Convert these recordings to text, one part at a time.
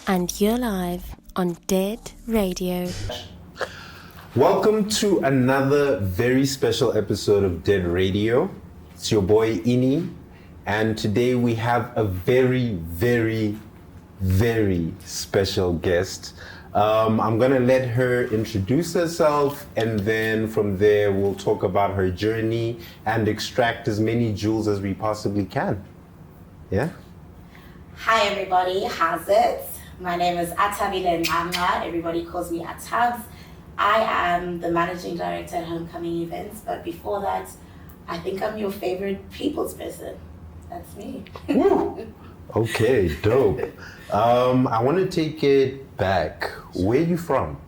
And you're live on Dead Radio. Welcome to another very special episode of Dead Radio. It's your boy Ini, and today we have a very, very, very special guest. I'm gonna let her introduce herself, and then from there we'll talk about her journey and extract as many jewels as we possibly can. Yeah? Hi everybody, how's it? My name is Athabile Ngxamngxa. Everybody calls me Atabs. I am the managing director at Homecoming Events, but before that, I think I'm your favorite people's person. That's me. Woo. Okay, dope. I want to take it back. Where are you from?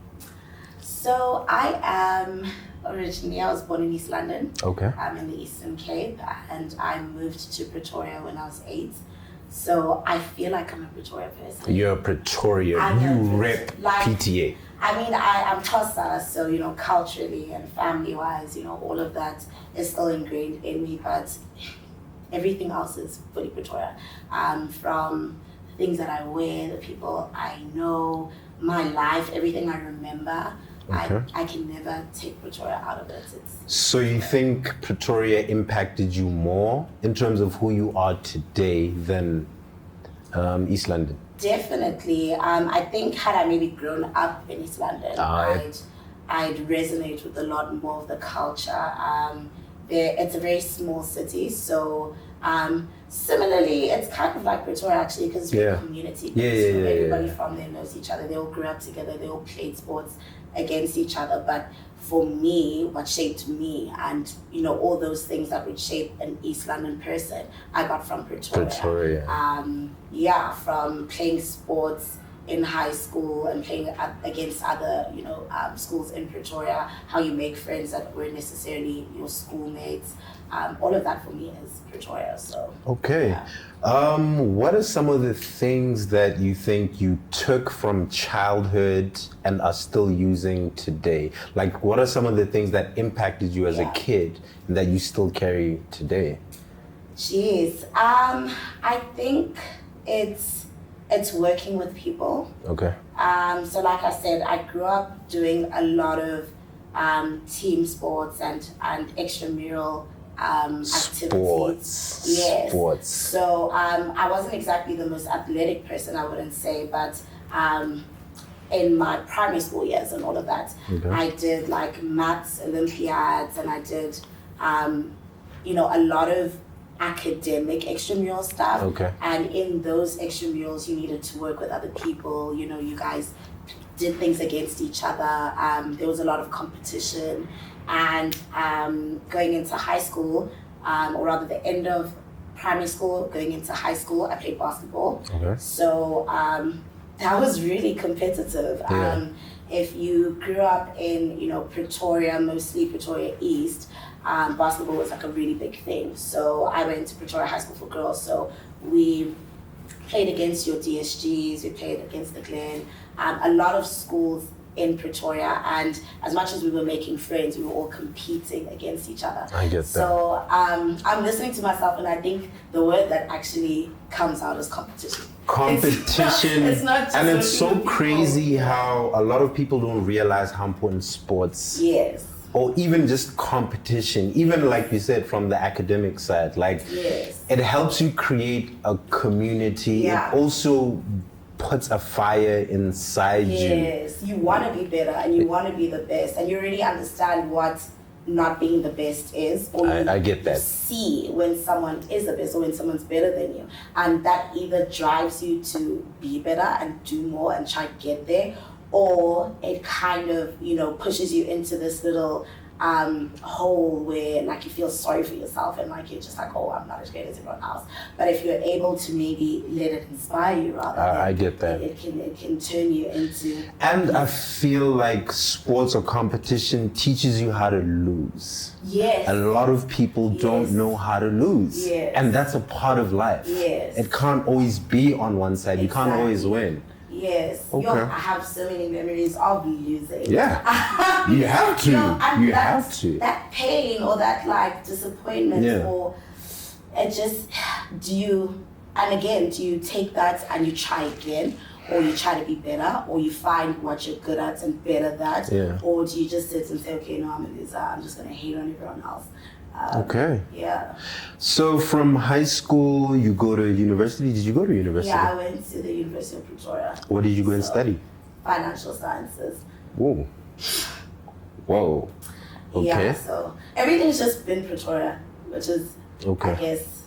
So I am originally, I was born in East London. Okay. I'm in the Eastern Cape, and I moved to Pretoria when I was 8. So I feel like I'm a Pretoria person. You're a Pretoria. You rep PTA. I mean, I'm Xhosa, so, you know, culturally and family-wise, you know, all of that is still ingrained in me, but everything else is fully Pretoria. From the things that I wear, the people I know, my life, everything I remember, okay. I can never take Pretoria out of it. So you think Pretoria impacted you more in terms of who you are today than East London? Definitely. I think had I maybe grown up in East London, I'd resonate with a lot more of the culture. It's a very small city, so similarly, it's kind of like Pretoria actually, because we're a community. Everybody from there knows each other. They all grew up together. They all played sports against each other. But for me, what shaped me, and you know, all those things that would shape an East London person, I got from Pretoria. From playing sports in high school and playing against other, you know, schools in Pretoria, how you make friends that weren't necessarily your schoolmates. All of that for me is Pretoria. So okay. Yeah. What are some of the things that you think you took from childhood and are still using today? Like, what are some of the things that impacted you as a kid and that you still carry today? Jeez, I think it's working with people. Okay. So like I said, I grew up doing a lot of team sports and extramural activities. Yes. Sports. So I wasn't exactly the most athletic person, I wouldn't say, but in my primary school years and all of that, I did like maths, Olympiads, and I did you know, a lot of academic extramural stuff. Okay. And in those extramurals, you needed to work with other people. You know, you guys did things against each other. There was a lot of competition. And going into high school, or rather the end of primary school, going into high school, I played basketball. Okay. So that was really competitive. Yeah. If you grew up in, you know, Pretoria, mostly Pretoria East, basketball was like a really big thing. So I went to Pretoria High School for Girls. So we played against your DSGs, we played against the Glen, a lot of schools in Pretoria, and as much as we were making friends, we were all competing against each other. I get that. So I'm listening to myself, and I think the word that actually comes out is competition. Competition. It's not just, and it's so crazy how a lot of people don't realize how important sports. Yes. Or even just competition, even like you said, from the academic side, like it helps you create a community. Yeah. It also puts a fire inside you. Yes, you want to be better and you want to be the best, and you really understand what not being the best is, or I get that. You see when someone is the best or when someone's better than you, and that either drives you to be better and do more and try to get there, or it kind of, you know, pushes you into this little hole where like you feel sorry for yourself and like you're just like, oh, I'm not as great as everyone else. But if you're able to maybe let it inspire you rather, I get that. It can turn you into. And I feel like sports or competition teaches you how to lose. Yes. A lot of people don't know how to lose. Yes. And that's a part of life. Yes. It can't always be on one side. Exactly. You can't always win. Yes. Okay. I have so many memories of losing. Yeah. You have to. You have to. That pain or that like disappointment or it just, do you take that and you try again? or you try to be better, or you find what you're good at and better that, or do you just sit and say, okay, no, I'm a loser, I'm just going to hate on everyone else. Okay. Yeah. So from high school, you go to university. Did you go to university? Yeah, I went to the University of Pretoria. What did you go and study? Financial sciences. Whoa. Whoa. Okay. Yeah, so everything's just been Pretoria, which is, I guess,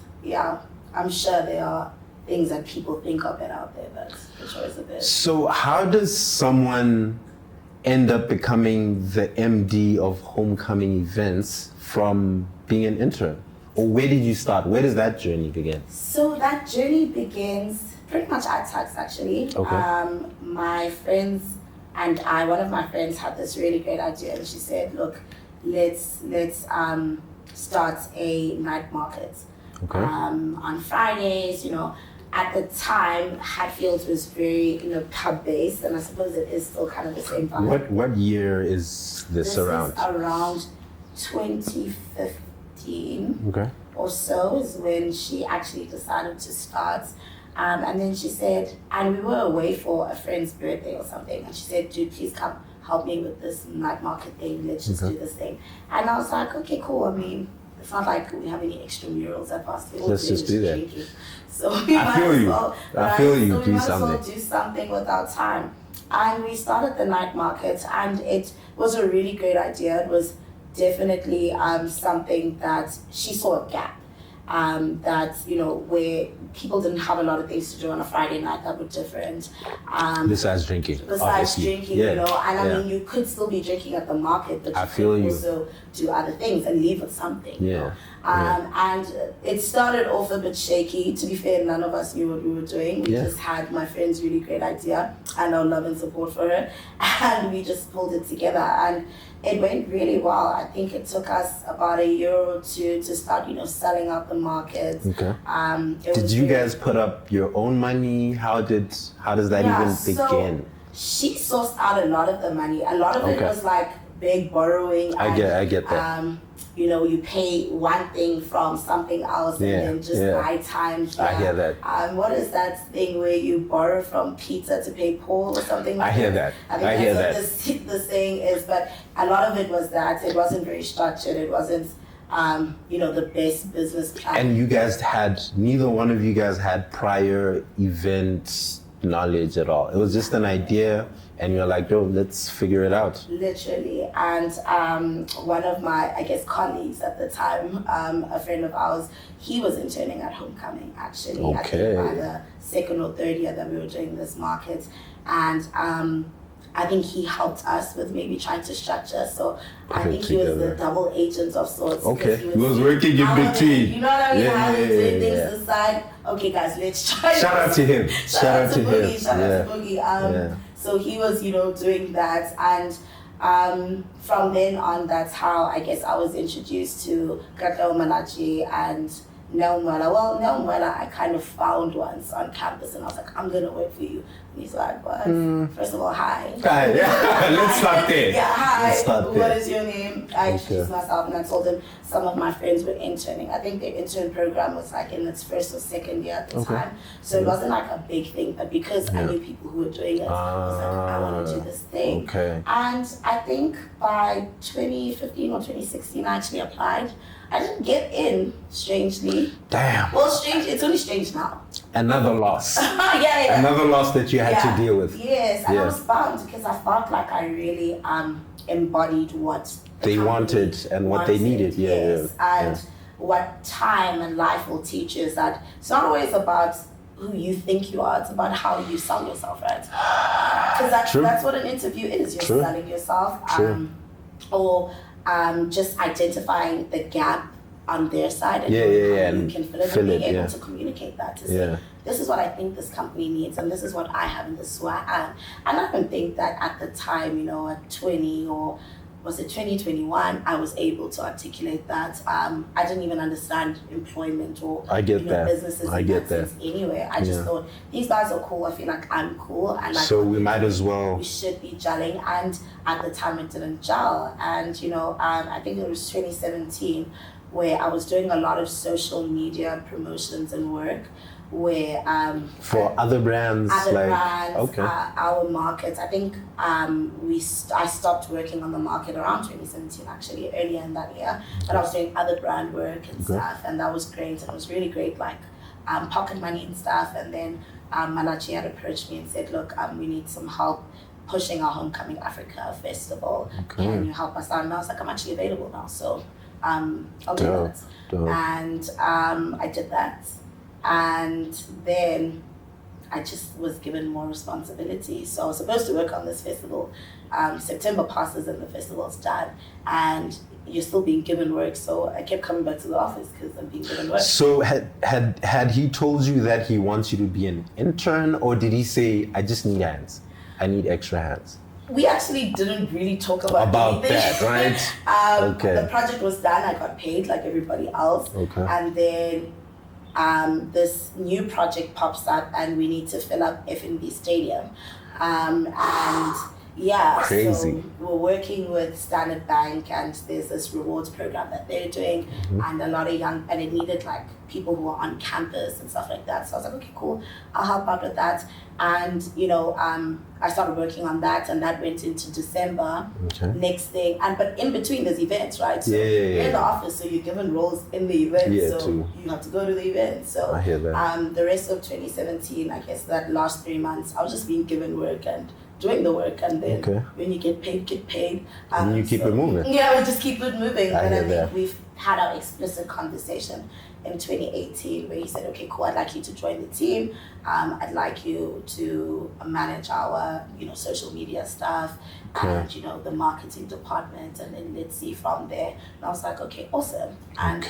I'm sure there are things that people think of it out there, but Pretoria's a bit. So how does someone end up becoming the MD of homecoming events from being an intern? Or where did you start? Where does that journey begin? So that journey begins pretty much at Tuks, actually. Okay. My friends and I, one of my friends had this really great idea, and she said, look, let's start a night market. Okay. On Fridays, at the time, Hatfield was very, pub-based, and I suppose it is still kind of the same vibe. What year is this around? Is around 2015 or so is when she actually decided to start. And then she said, and we were away for a friend's birthday or something, and she said, dude, please come help me with this night market thing, let's just do this thing. And I was like, okay, cool. I mean, it's not like we have any extramurals at Bartering. Let's just do that. So we might as well, do do something with our time. And we started the night market, and it was a really great idea. It was definitely something that she saw a gap. That, where people didn't have a lot of things to do on a Friday night that were different. Besides drinking. And I mean, you could still be drinking at the market, but you could also do other things and leave with something. And it started off a bit shaky. To be fair, none of us knew what we were doing. We just had my friend's really great idea and our love and support for her, and we just pulled it together. And it went really well. I think it took us about a year or two to start, selling out the market. Okay. Did you guys put up your own money? How does that even begin? She sourced out a lot of the money. A lot of it was like big borrowing. I get that. You pay one thing from something else and then just buy time here. I hear that. What is that thing where you borrow from Peter to pay Paul or something like that? I hear that. I think that's what the saying is, but a lot of it was that. It wasn't very structured. It wasn't, the best business plan. And you guys neither one of you guys had prior event knowledge at all. It was just an idea, and you're like, yo, let's figure it out. Literally. And one of my, colleagues at the time, a friend of ours, he was interning at homecoming, actually. I think by the second or third year that we were doing this market. And I think he helped us with maybe trying to structure. So I think he was the double agent of sorts. Okay, he was working in between. You know what I mean? How they doing things aside. Okay, guys, let's try. Shout out to him. Shout out to him. Shout out to Boogie. So he was, doing that, and from then on, that's how I guess I was introduced to Malachi and Nelmwela. Well, Nelmwela I kind of found once on campus, and I was like, I'm gonna work for you. And he's like, what? First of all, hi. Hi, let's start there. Yeah, hi. What is your name? I introduced myself, and I told him some of my friends were interning. I think their intern program was like in its first or second year at the time. So it wasn't like a big thing, but because I knew people who were doing it, I was like, I want to do this thing. Okay. And I think by 2015 or 2016, I actually applied. I didn't get in, strangely. Damn. Well, strange. It's only strange now. Another loss. Yeah. Another loss that you had to deal with. Yes, and I was bummed because I felt like I really embodied what they wanted and what they needed. And what time and life will teach you is that it's not always about who you think you are, it's about how you sell yourself, right? Because that's what an interview is. You're selling yourself. Or just identifying the gap on their side and how you can fill it and being able to communicate that to say, this is what I think this company needs and this is what I have and this is who I am. And I don't think that at the time, at 20 or was it 2021, I was able to articulate that. I didn't even understand employment or businesses in that sense anyway. I just thought, these guys are cool, I feel like I'm cool. And so we might as well. We should be gelling. And at the time it didn't gel. And I think it was 2017 where I was doing a lot of social media promotions and work where for other brands, our markets. I think I stopped working on the market around 2017, actually, earlier in that year. But I was doing other brand work and stuff, and that was great. And it was really great, like pocket money and stuff. And then Malachi had approached me and said, look, we need some help pushing our Homecoming Africa festival. Can you help us out? And I was like, I'm actually available now, so I'll do that. And I did that. And then I just was given more responsibility. So I was supposed to work on this festival. September passes and the festival's done. And you're still being given work. So I kept coming back to the office because I'm being given work. So had he told you that he wants you to be an intern, or did he say, I just need hands? I need extra hands? We actually didn't really talk about anything. That, right? The project was done. I got paid like everybody else. And then this new project pops up and we need to fill up F&B Stadium. Crazy. So we're working with Standard Bank, and there's this rewards program that they're doing, and a lot of and it needed like people who are on campus and stuff like that. So I was like, okay, cool, I'll help out with that. And I started working on that, and that went into December. Next thing, but in between there's events, right? So you're in the office, so you're given roles in the event, so you have to go to the event. So I hear that. The rest of 2017, I guess that last 3 months, I was just being given work and doing the work, and then when you get paid. And you keep it moving. Yeah, we just keep it moving. I think we've had our explicit conversation in 2018 where he said, okay, cool, I'd like you to join the team. I'd like you to manage our, social media stuff and, the marketing department, and then let's see from there. And I was like, okay, awesome. And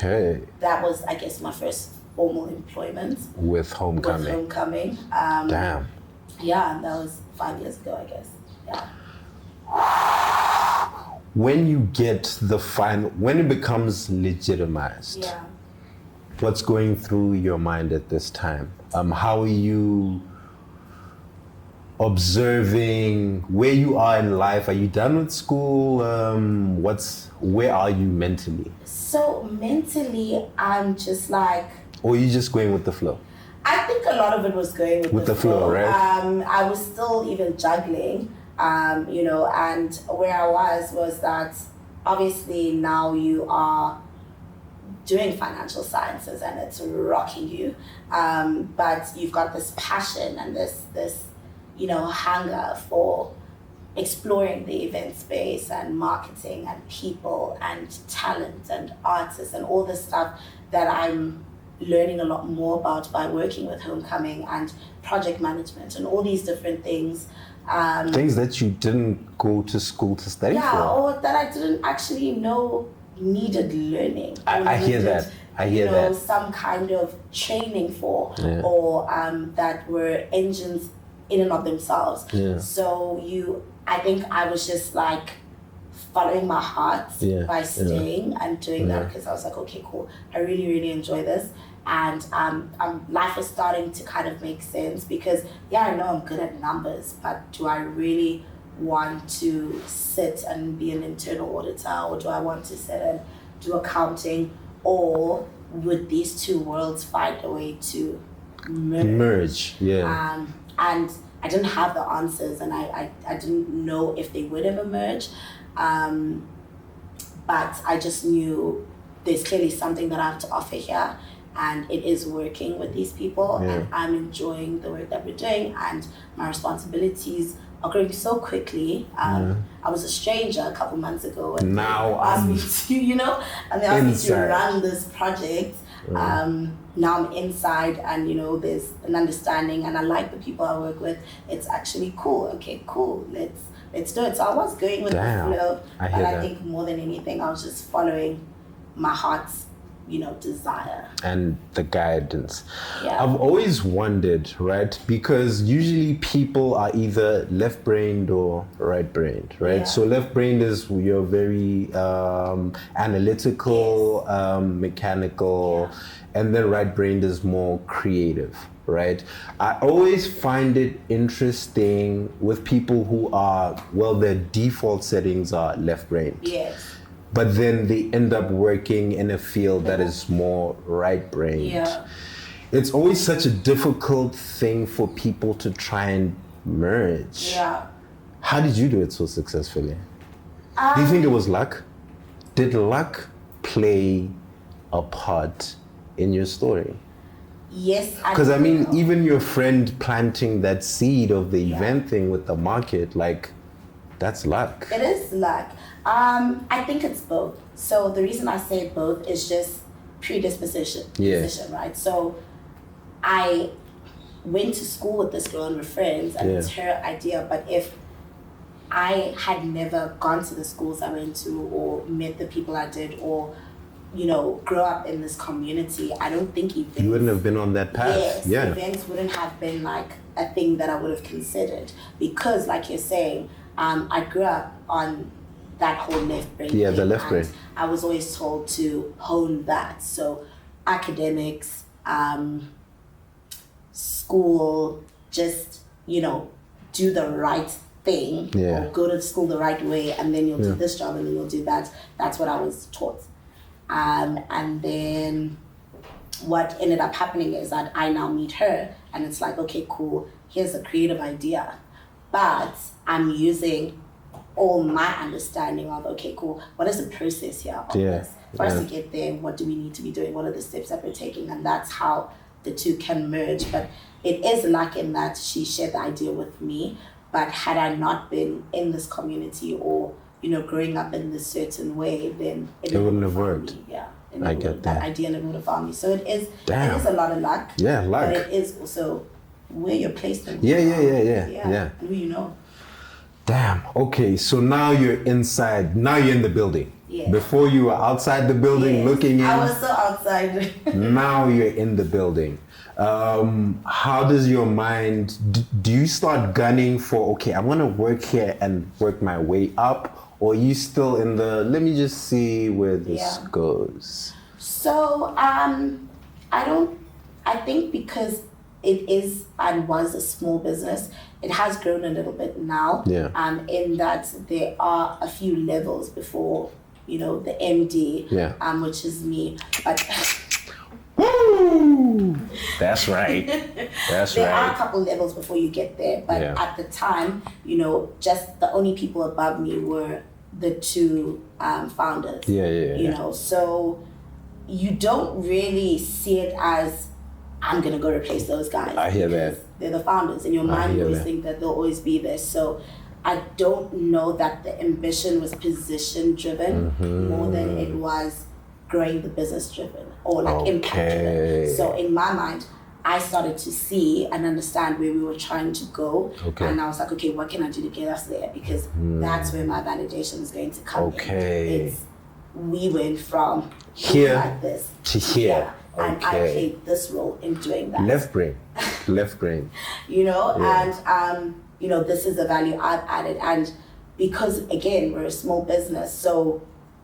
that was, I guess, my first formal employment. With Homecoming. Damn. Yeah, and that was 5 years ago, I guess. Yeah. When you get when it becomes legitimized, what's going through your mind at this time? How are you observing where you are in life? Are you done with school? Where are you mentally? So mentally, I'm just like... Or are you just going with the flow? I think a lot of it was going with the flow, right? I was still even juggling, and where I was that obviously now you are doing financial sciences and it's rocking you, but you've got this passion and this hunger for exploring the event space and marketing and people and talent and artists and all this stuff that I'm learning a lot more about by working with Homecoming and project management and all these different things. Things that you didn't go to school to study for. Or that I didn't actually know needed learning. I hear that. I hear that. Some kind of training for, or that were engines in and of themselves. So I think I was just like following my heart by staying and doing that, because I was like, okay, cool, I really, really enjoy this. And life is starting to kind of make sense, because I know I'm good at numbers, but do I really want to sit and be an internal auditor, or do I want to sit and do accounting, or would these two worlds find a way to merge? And I didn't have the answers, and I didn't know if they would ever merge, but I just knew there's clearly something that I have to offer here, and it is working with these people, and I'm enjoying the work that we're doing, and my responsibilities are growing so quickly. I was a stranger a couple months ago, and now asked me to, and they asked me to run this project. Now I'm inside, and there's an understanding, and I like the people I work with. It's actually cool. Okay, cool. Let's do it. So I was going with the flow, but I think more than anything, I was just following my heart's desire and the guidance. I've always wondered, right, because usually people are either left-brained or right-brained, right? So left-brained is you're very analytical, mechanical, and then right-brained is more creative, right? I always find it interesting with people who are, their default settings are left-brained. But then they end up working in a field that is more right-brained. it's always such a difficult thing for people to try and merge. Yeah. How did you do it so successfully? Do you think it was luck? Did luck play a part in your story? Yes. Because I mean, even your friend planting that seed of the event thing with the market, like, that's luck. It is luck. I think it's both. So the reason I say both is just predisposition, position, right? So I went to school with this girl and we're friends, and it's her idea. But if I had never gone to the schools I went to or met the people I did or, you know, grow up in this community, I don't think events... You wouldn't have been on that path. Yes, events wouldn't have been like a thing that I would have considered. Because like you're saying, I grew up on that whole left brain thing, the left brain. I was always told to hone that. So academics, school, just, you know, do the right thing or go to school the right way, and then you'll do this job and then you'll do that. That's what I was taught. And then what ended up happening is that I now meet her and it's like, okay, cool, here's a creative idea, but I'm using all my understanding of, okay, cool, what is the process here of this? For us to get there, what do we need to be doing? What are the steps that we're taking? And that's how the two can merge. But it is luck in that she shared the idea with me. But had I not been in this community or, you know, growing up in this certain way, then it wouldn't have worked. Yeah, I get that idea never would have found me. So it is a lot of luck. Yeah, luck. But it is also where you're placed in. Yeah. And who you know. Damn. Okay, so now you're inside. Now you're in the building. Yeah. Before you were outside the building looking in. I was so outside. Now you're in the building. How does your mind, do you start gunning for, okay, I want to work here and work my way up, or are you still in the, let me just see where this goes? So, I think because it is and was a small business, it has grown a little bit now. In that there are a few levels before, you know, the MD, which is me. But woo! That's right. There are a couple levels before you get there, but at the time, you know, just the only people above me were the two founders. You know, so you don't really see it as I'm gonna go replace those guys. I hear that. They're the founders. In your mind, you always think that they'll always be there. So I don't know that the ambition was position driven more than it was growing the business driven or like impact driven. So in my mind, I started to see and understand where we were trying to go. And I was like, okay, what can I do to get us there? Because that's where my validation is going to come in. We went from here like this to here. And I played this role in doing that. Left brain. You know, and you know, this is the value I've added. And because again, we're a small business, so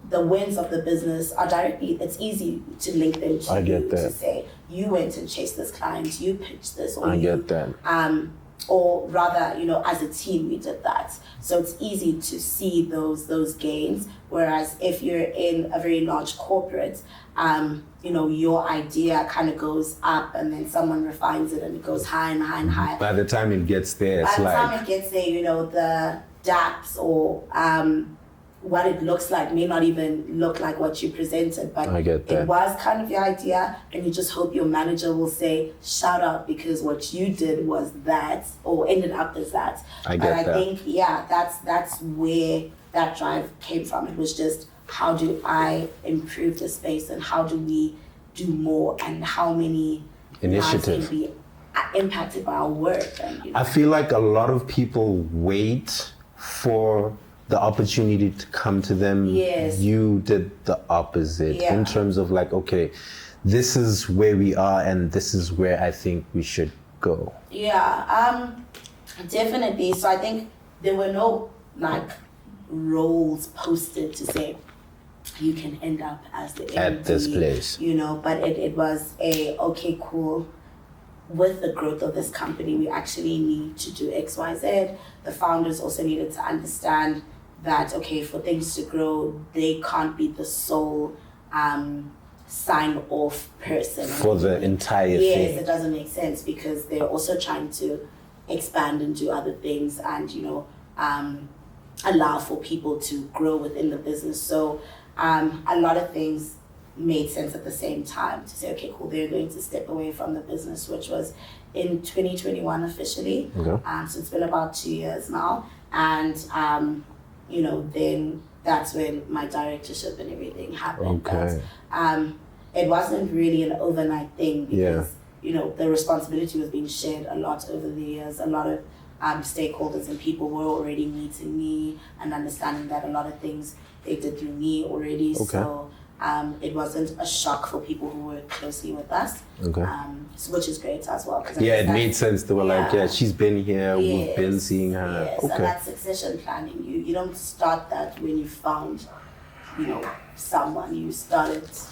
the wins of the business are directly, it's easy to link them to you, to say, you went and chased this client, you pitched this, or or rather, you know, as a team, we did that. So it's easy to see those gains. Whereas if you're in a very large corporate, you know, your idea kind of goes up and then someone refines it and it goes high and high and high. By the time it gets there, it's like... By the time it gets there, you know, the DAPs or what it looks like may not even look like what you presented, but it was kind of your idea, and you just hope your manager will say, shout out, because what you did was that, or ended up as that. I think, that's where that drive came from. It was just, how do I improve the space and how do we do more and how many initiatives can be impacted by our work. And, you know. I feel like a lot of people wait for the opportunity to come to them. You did the opposite in terms of like, okay, this is where we are and this is where I think we should go. Definitely. So I think there were no like roles posted to say you can end up as the MD, at this place, you know, but it was okay, cool. With the growth of this company, we actually need to do XYZ. The founders also needed to understand that, okay, for things to grow, they can't be the sole sign-off person. For the entire yes, thing. it doesn't make sense because they're also trying to expand and do other things and, allow for people to grow within the business. So a lot of things made sense at the same time to say, okay, cool, they're going to step away from the business, which was in 2021 officially. Okay. So it's been about 2 years now. And, then that's when my directorship and everything happened. Okay. But, it wasn't really an overnight thing because, the responsibility was being shared a lot over the years. A lot of stakeholders and people were already meeting me and understanding that a lot of things they did through me already. Okay. So it wasn't a shock for people who work closely with us, Okay. which is great as well. Yeah, it made sense. They were like, Yeah. she's been here, we've been seeing her. Yes, Okay. and that's succession planning. You don't start that when you found, someone. You start it.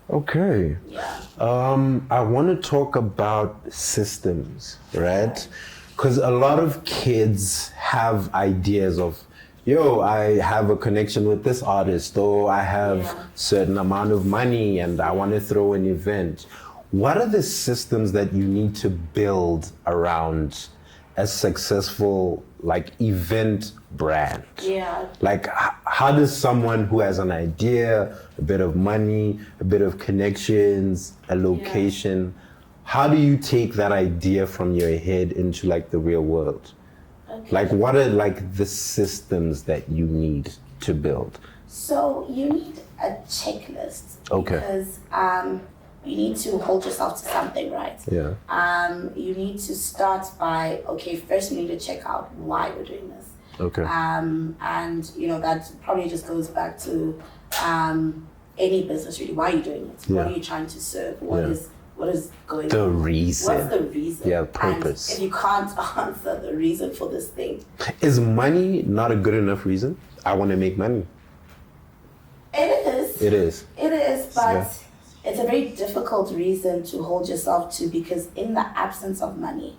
Okay. Yeah. I want to talk about systems, right? Because a lot of kids have ideas of, I have a connection with this artist, or I have certain amount of money and I want to throw an event. What are the systems that you need to build around a successful event brand? Yeah. How does someone who has an idea, a bit of money, a bit of connections, a location, how do you take that idea from your head into the real world? Okay. What are the systems that you need to build? So you need a checklist. Okay. Because you need to hold yourself to something, right? Yeah. You need to start by, first we need to check out why we're doing this. Okay. And that probably just goes back to any business really. Why are you doing it? What are you trying to serve? What is going the on? reason. What's the reason? Yeah, purpose. And if you can't answer the reason for this thing. Is money not a good enough reason? I want to make money. It is. It is. It is, but it's a very difficult reason to hold yourself to, because in the absence of money,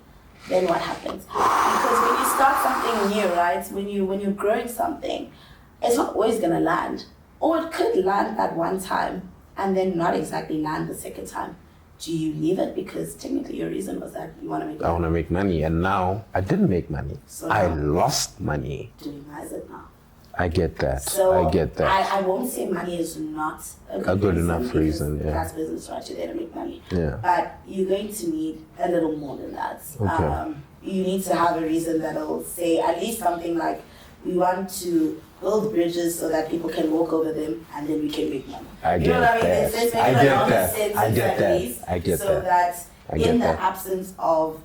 then what happens? Because when you start something new, right? When you're growing something, it's not always gonna land. Or it could land that one time and then not exactly land the second time. Do you leave it because technically your reason was that you want to make money? I want to make money, and now I didn't make money. So I now, lost money. do you realize it now? I get that. So I get that. I won't say money is not A good enough reason, yeah. That's business, right? You're there to make money. Yeah. But you're going to need a little more than that. Okay. You need to have a reason that'll say at least something like, we want to build bridges so that people can walk over them and then we can make money. I get you know what I mean? that. Let's make I it get a longer that. sentence I get at that. least, I get so that. I get in the that. absence of,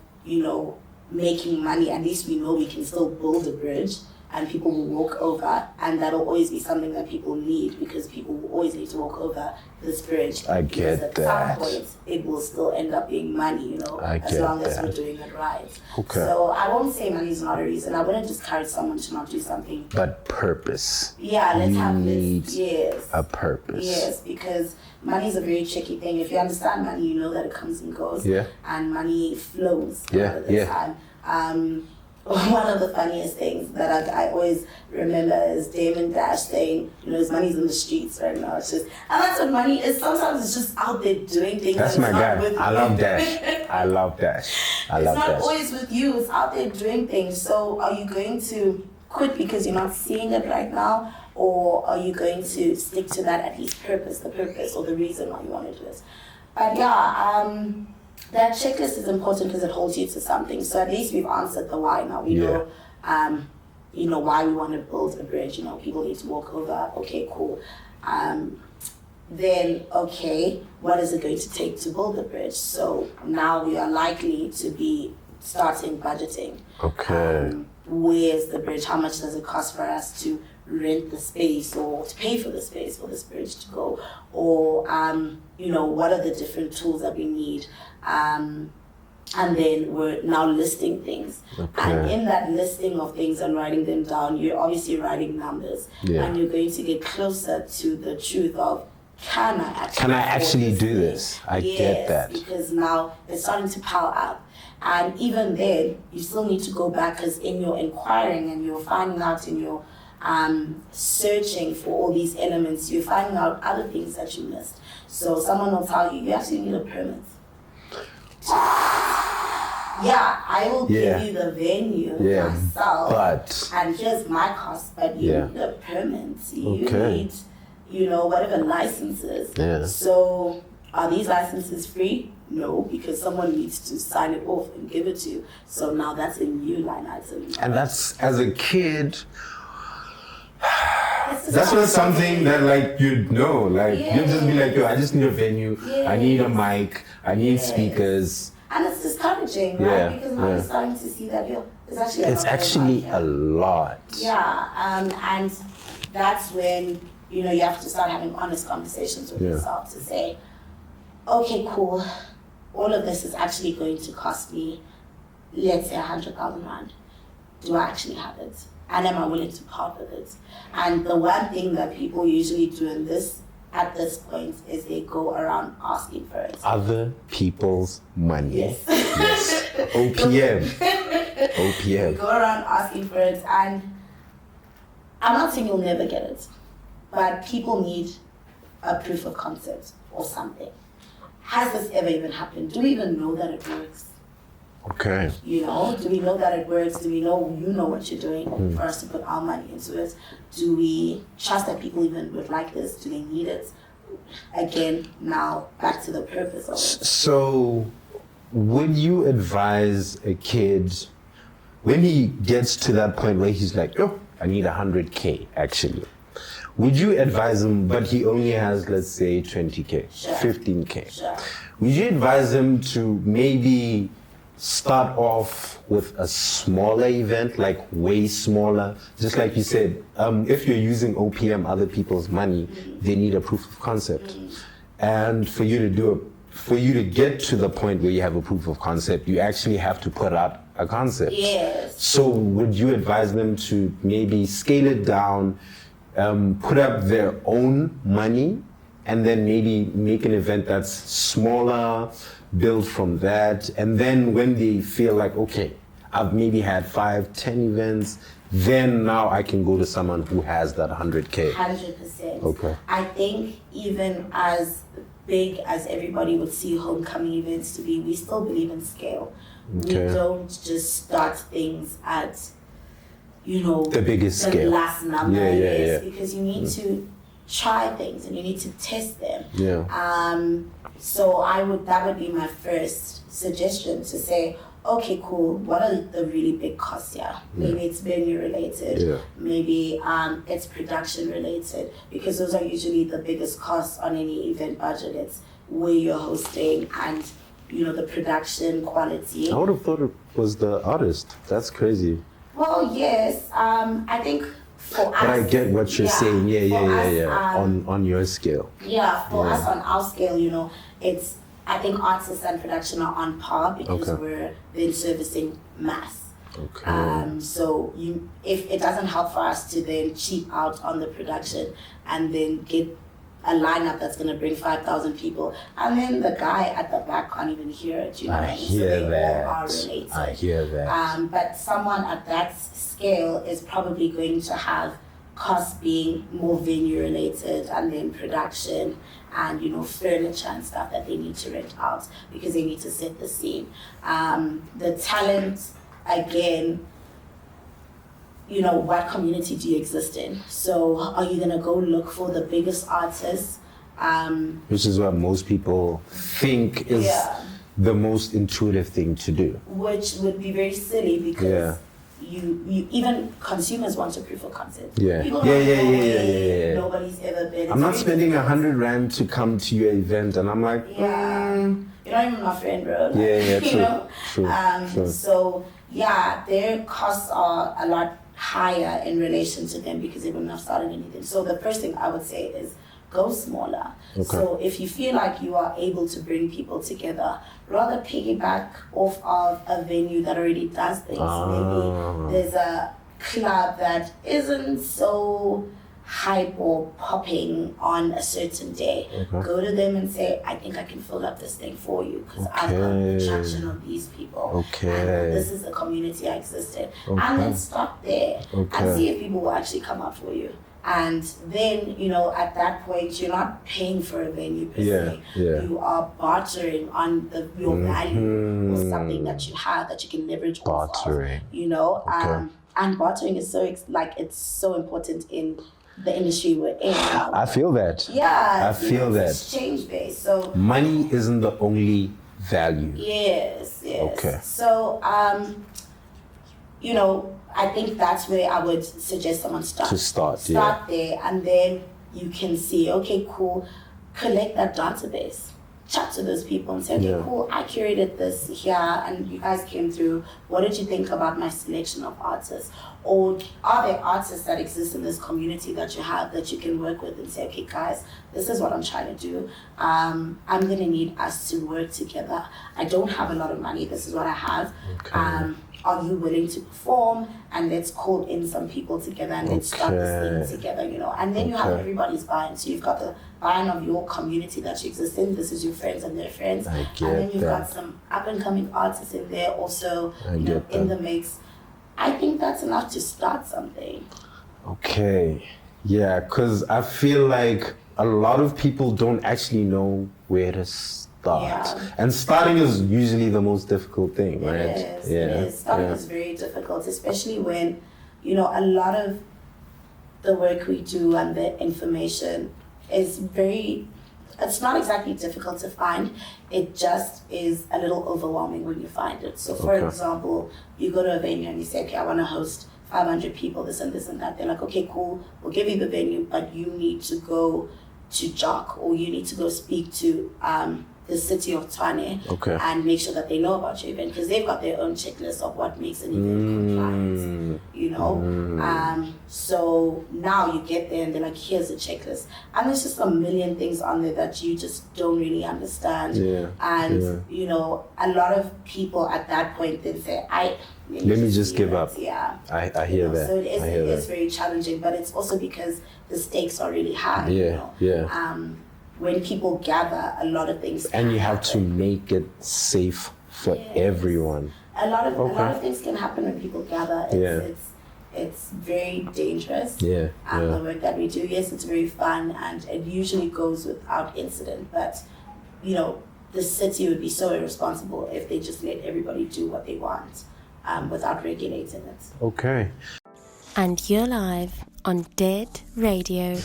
making money, at least we know we can still build a bridge and people will walk over, and that'll always be something that people need, because people will always need to walk over this bridge. I Because get at that. some point it will still end up being money, I as get long as that. we're doing it right. Okay. So I won't say money is not a reason. I wouldn't discourage someone to not do something. But purpose. Yeah, let's You have need this. Yes. a purpose. Yes, because money is a very tricky thing. If you understand money, you know that it comes and goes. Yeah. And money flows Yeah, all the yeah. time. One of the funniest things that I always remember is Damon Dash saying, his money's in the streets right now. It's just, and that's what money is. Sometimes it's just out there doing things. That's and my it's not guy. with I you. love Dash. I love Dash. I love It's not Dash. always with you. It's out there doing things. So are you going to quit because you're not seeing it right now? Or are you going to stick to that at least the purpose or the reason why you want to do this? But that checklist is important because it holds you to something. So at least we've answered the why. Now we know, why we want to build a bridge. People need to walk over. Okay, cool. Then, what is it going to take to build the bridge? So now we are likely to be starting budgeting. Okay. Where's the bridge? How much does it cost for us to rent the space or to pay for the space for this bridge to go? Or, what are the different tools that we need? And then we're now listing things. Okay. And in that listing of things and writing them down, you're obviously writing numbers. Yeah. And you're going to get closer to the truth of, can I actually do this? I get that. Because now it's starting to pile up. And even then, you still need to go back, because in your inquiring and you're finding out and you're searching for all these elements, you're finding out other things that you missed. So someone will tell you, you actually need a permit. Yeah, I will give you the venue myself, and here's my cost, but you need a permit. You need, whatever licenses. Yeah. So are these licenses free? No, because someone needs to sign it off and give it to you. So now that's a new line item. And that's, as a kid, that's not something that like you'd know. Like you'd just be like, yo, I just need a venue, I need a mic, I need speakers. And it's discouraging, right? Because now you're starting to see that it's actually a lot. Yeah, and that's when you have to start having honest conversations with yourself to say, okay, cool, all of this is actually going to cost me, let's say 100,000 rand. Do I actually have it? And am I willing to part with it? And the one thing that people usually do at this point is they go around asking for it. Other people's money. Yes. Yes. OPM. You go around asking for it, and I'm not saying you'll never get it, but people need a proof of concept or something. Has this ever even happened? Do we even know that it works? Okay. Do we know that it works? Do we know you know what you're doing for us to put our money into it? Do we trust that people even would like this? Do they need it? Again, now back to the purpose of it. So, would you advise a kid when he gets to that point where he's like, oh, I need 100K actually? Would you advise him, but he only has, let's say, 20K, 15K? Sure. Would you advise him to maybe start off with a smaller event, like way smaller? Just like you said, if you're using OPM, other people's money, they need a proof of concept. And for you to get to the point where you have a proof of concept, you actually have to put out a concept. Yes. So would you advise them to maybe scale it down, put up their own money, and then maybe make an event that's smaller, build from that, and then when they feel like, okay, I've maybe had 5-10 events, then now I can go to someone who has that 100K. 100%. Okay. I think even as big as everybody would see homecoming events to be, we still believe in scale. Okay. We don't just start things at, the biggest scale. The last number, Yeah. because you need to try things and you need to test them. Yeah. So that would be my first suggestion, to say, okay, cool, what are the really big costs here? Maybe it's venue related, maybe it's production related, because those are usually the biggest costs on any event budget. It's where you're hosting and the production quality. I would have thought it was the artist. That's crazy. Well, yes, I think for us. But I get what you're saying. Yeah. On your scale. Yeah, for us on our scale, it's, I think artists and production are on par, because we're then servicing mass. Okay. So if it doesn't help for us to then cheap out on the production and then get a lineup that's going to bring 5,000 people, and then the guy at the back can't even hear it, I hear so that. All are related. I hear that. But someone at that scale is probably going to have costs being more venue related, and then production and furniture and stuff that they need to rent out because they need to set the scene. The talent, again, what community do you exist in? So are you gonna go look for the biggest artists? Which is what most people think is the most intuitive thing to do. Which would be very silly, because you even consumers want a proof of concept. People don't know. Nobody's ever been. I'm not spending 100 rand to come to your event, and I'm like, you're not even my friend, bro. True. So their costs are a lot higher in relation to them because they wouldn't have started anything. So the first thing I would say is go smaller. Okay. So if you feel like you are able to bring people together, rather piggyback off of a venue that already does things. Maybe there's a club that isn't so hype or popping on a certain day. Go to them and say, I think I can fill up this thing for you because I've got the traction of these people. And this is the community I exist in. And then stop there and see if people will actually come up for you. And then, you know, at that point, you're not paying for a venue per se. You are bartering on your value or something that you have that you can leverage off of, you know. And bartering is it's so important in the industry we're in. I feel that. Yeah. I feel that. Exchange based. So money isn't the only value. Yes. Okay. So, you know, I think that's where I would suggest someone start there, and then you can see, okay, cool, collect that database, chat to those people and say, okay, cool, I curated this here and you guys came through. What did you think about my selection of artists? Or are there artists that exist in this community that you have that you can work with and say, okay, guys, this is what I'm trying to do. I'm going to need us to work together. I don't have a lot of money. This is what I have. Are you willing to perform? And let's call in some people together and let's start this thing together, you know. And then you have everybody's buy-in. So you've got the buy-in of your community that you exist in. This is your friends and their friends. And then you've got some up-and-coming artists in there also, you know, in the mix. I think that's enough to start something. Okay. Yeah, because I feel like a lot of people don't actually know where to start. And starting is usually the most difficult thing, right? It is. Starting is very difficult, especially when, you know, a lot of the work we do and the information is it's not exactly difficult to find. It just is a little overwhelming when you find it. So for example, you go to a venue and you say, okay, I want to host 500 people, this and this and that. They're like, okay, cool, we'll give you the venue, but you need to go to Jock or you need to go speak to the city of Tshwane and make sure that they know about your event because they've got their own checklist of what makes an event compliant, you know. So now you get there and they're like, here's a checklist. And there's just a million things on there that you just don't really understand. You know, a lot of people at that point then say, let me just give up. Yeah. I hear that. So it is very challenging, but it's also because the stakes are really high. You know? When people gather, a lot of things and you have to make it safe for everyone. A lot of things can happen when people gather. It's very dangerous. The work that we do, yes, it's very fun and it usually goes without incident. But you know, the city would be so irresponsible if they just let everybody do what they want without regulating it. Okay. And you're live on Dead Radio.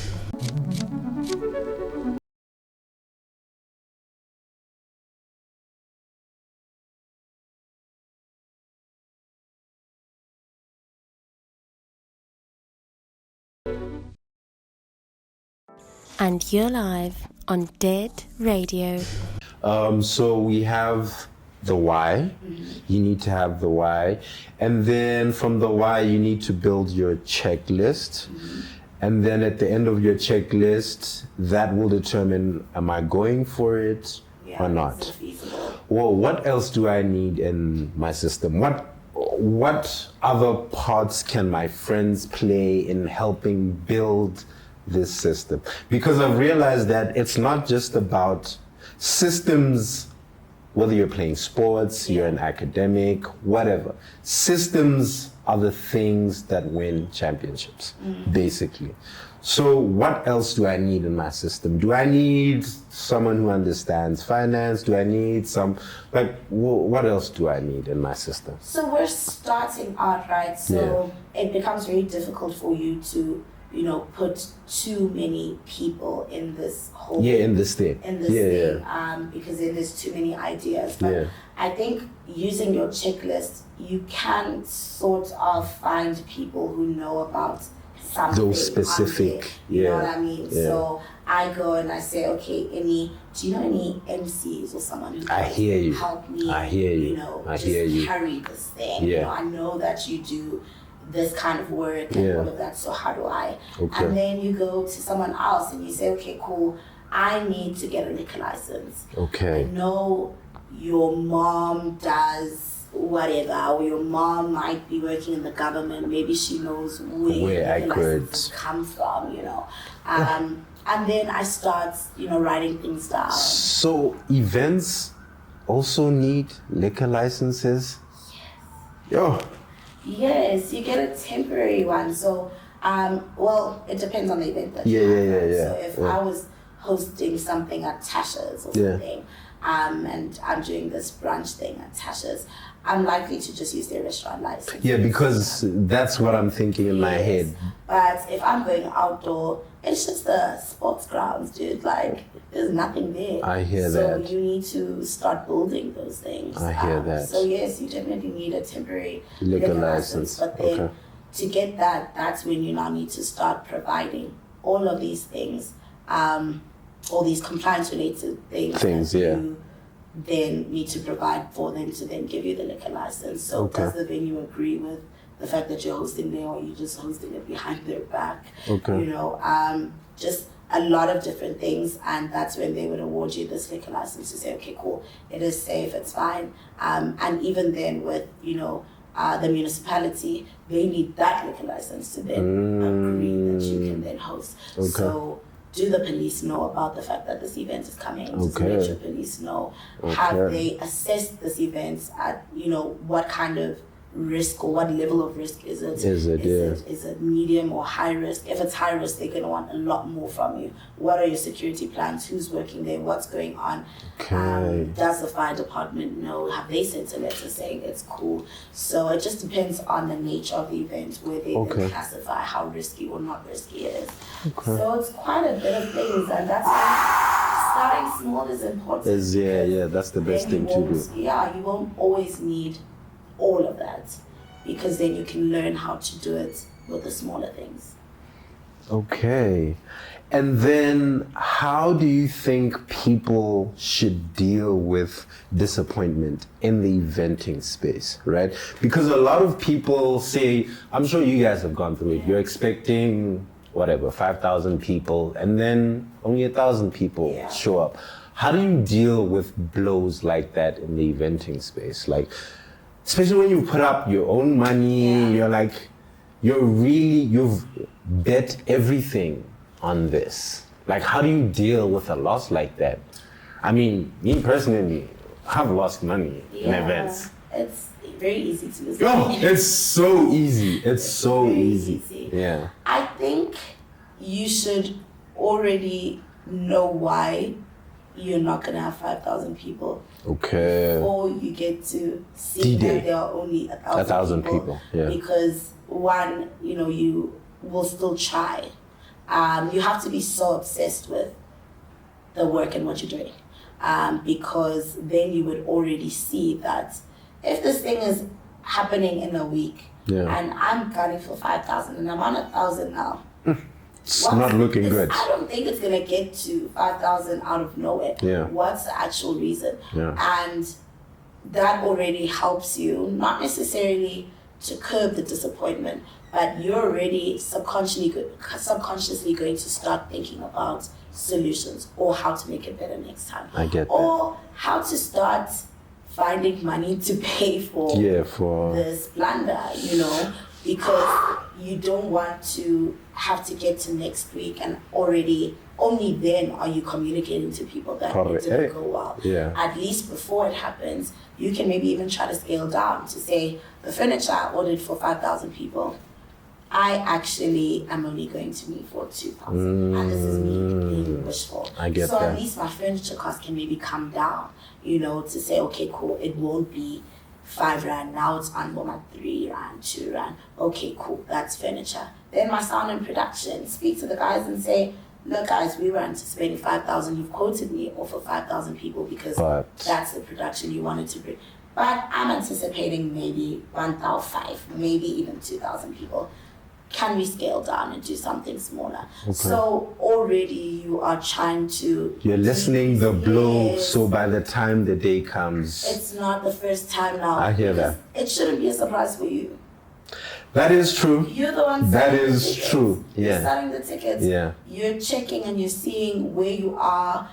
And you're live on Dead Radio. So we have the why. You need to have the why. And then from the why, you need to build your checklist. And then at the end of your checklist, that will determine, am I going for it or not? Well, what else do I need in my system? What other parts can my friends play in helping build this system? Because I've realized that it's not just about systems, whether you're playing sports, you're an academic, whatever. Systems are the things that win championships, basically. So what else do I need in my system? Do I need someone who understands finance? Do I need what else do I need in my system? So we're starting out, right? So it becomes very difficult for you to, you know, put too many people in this whole in this thing. Because then there's too many ideas. But I think using your checklist, you can sort of find people who know about something. Those specific, you know what I mean? So I go and I say, okay, do you know any MCs or someone who can help me? You know, carry this thing. You know, I know that you do this kind of work and all of that, so how do I? And then you go to someone else and you say, okay, cool, I need to get a liquor license. I know your mom does whatever, or your mom might be working in the government, maybe she knows where I the could licenses come from, and then I start, writing things down. So events also need liquor licenses? Yo. Yes, you get a temporary one. So, it depends on the event that you Yeah. So if I was hosting something at Tasha's or something, and I'm doing this brunch thing at Tasha's, I'm likely to just use their restaurant license. Yeah, because that's what I'm thinking in my head. But if I'm going outdoor, it's just the sports grounds, dude. Like, there's nothing there. I hear that. So you need to start building those things. I hear that. So yes, you definitely need a temporary liquor license. But then to get that, that's when you now need to start providing all of these things, all these compliance-related things. You then need to provide for them to then give you the liquor license. So does the venue agree with the fact that you're hosting there, or are you just hosting it behind their back? Just a lot of different things, and that's when they would award you this liquor license to say, okay, cool, it is safe, it's fine. And even then with, the municipality, they need that liquor license to then agree that you can then host. So do the police know about the fact that this event is coming? Just make sure police know. Have they assessed this event at, what kind of risk or what level of risk is it? Is it medium or high risk? If it's high risk, they're going to want a lot more from you. What are your security plans? Who's working there? What's going on? Does the fire department know? Have they sent a letter saying it's cool? So it just depends on the nature of the event, where they can classify how risky or not risky it is. So it's quite a bit of things, and that's why starting small is important. That's the best thing to do. Yeah, you won't always need all of that, because then you can learn how to do it with the smaller things. Okay. And then how do you think people should deal with disappointment in the eventing space, right? Because a lot of people say, I'm sure you guys have gone through it, you're expecting 5,000 people, and then only 1,000 people show up. How do you deal with blows like that in the eventing space? Like, especially when you put up your own money, you've bet everything on this. Like, how do you deal with a loss like that? I mean, me personally, I've lost money in events. It's very easy to lose. It's so easy. It's so easy. Yeah. I think you should already know why you're not gonna have 5,000 people. Before you get to see that there are only 1,000 people. Yeah. Because one, you will still try. You have to be so obsessed with the work and what you're doing, because then you would already see that if this thing is happening in a week, and I'm gunning for 5,000 and I'm on 1,000 now. It's not looking good. I don't think it's gonna get to 5,000 out of nowhere. What's the actual reason? And that already helps you, not necessarily to curb the disappointment, but you're already subconsciously going to start thinking about solutions, or how to make it better next time. I get that. Or how to start finding money to pay for this blunder, because you don't want to have to get to next week and only then are you communicating to people that it didn't go well. At least before it happens, you can maybe even try to scale down to say, the furniture I ordered for 5,000 people, I actually am only going to meet for 2,000, and this is me being wishful. I get so that. At least my furniture cost can maybe come down, to say, okay, cool, it won't be 5 Rand, now it's on more like 3 Rand, 2 Rand. Okay, cool, that's furniture. Then my sound and production, speak to the guys and say, look guys, we were anticipating 5,000, you've quoted me off of 5,000 people because that's the production you wanted to bring. But I'm anticipating maybe 1,500, maybe even 2,000 people. Can we scale down and do something smaller? So already you are trying to... You're lessening the blow, so by the time the day comes... It's not the first time now. I hear that. It shouldn't be a surprise for you. That is true. You're the one selling That the is tickets. true. You're selling the tickets. Yeah. You're checking and you're seeing where you are.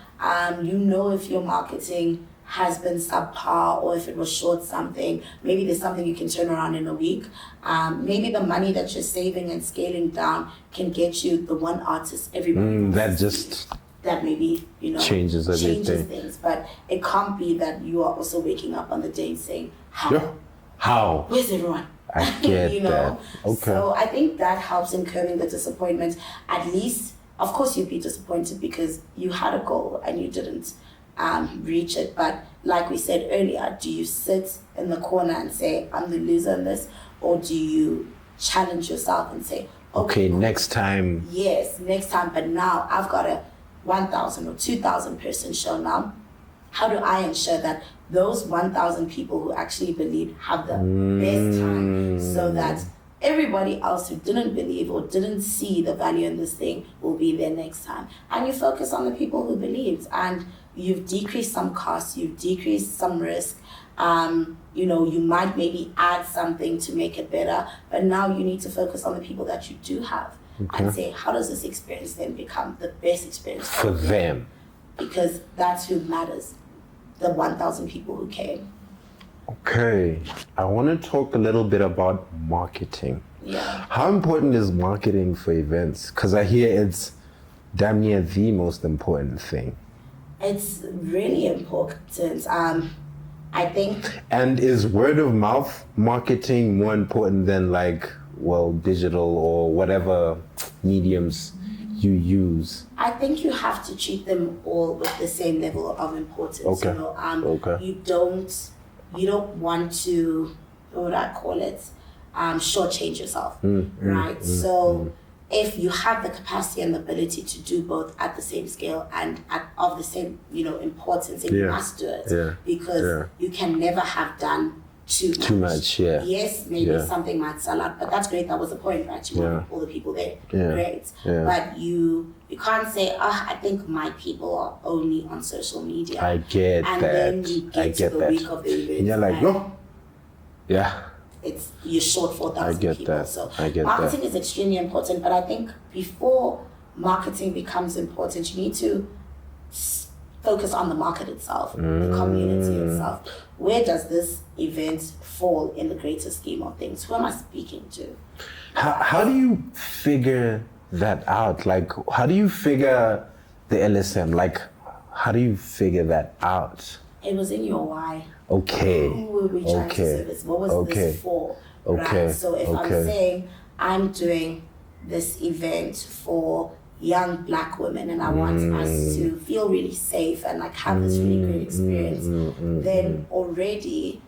You know if you're marketing has been subpar, or if it was short something, maybe there's something you can turn around in a week. Maybe the money that you're saving and scaling down can get you the one artist everybody that maybe, changes everything. Things. But it can't be that you are also waking up on the day saying, how? Where's everyone? I get that. Okay. So I think that helps in curbing the disappointment. At least, of course, you'd be disappointed because you had a goal and you didn't reach it. But like we said earlier, do you sit in the corner and say, I'm the loser in this? Or do you challenge yourself and say, okay, next time. Yes, next time. But now I've got a 1,000 or 2,000 person show now. How do I ensure that those 1,000 people who actually believed have the best time, so that everybody else who didn't believe or didn't see the value in this thing will be there next time? And you focus on the people who believed, and you've decreased some costs, you've decreased some risk. You might maybe add something to make it better, but now you need to focus on the people that you do have and say, how does this experience then become the best experience for them? Because that's who matters, the 1,000 people who came. Okay, I want to talk a little bit about marketing. Yeah. How important is marketing for events? Because I hear it's damn near the most important thing. It's really important. I think. And is word of mouth marketing more important than digital or whatever mediums you use? I think you have to treat them all with the same level of importance. Okay. You don't want to, what would I call it, shortchange yourself, right? So if you have the capacity and the ability to do both at the same scale and of the same, importance, then you must do it, because you can never have done too much. Yes, maybe something might sell out, but that's great. That was the point, right? You want all the people there. Great. But you can't say, I think my people are only on social media. I get and that. And then you get to the week of the event. And you're like, no. Yeah. You're short 4,000 people. That. So I get marketing that. is extremely important, but I think before marketing becomes important, you need to focus on the market itself, the community itself. Where does this event fall in the greater scheme of things? Who am I speaking to? How do you figure that out? How do you figure the LSM? How do you figure that out? It was in your why. Okay. Who were we trying to service? What was this for? Okay. Right? So if I'm saying I'm doing this event for young Black women and I want us to feel really safe and have this really great experience, then already,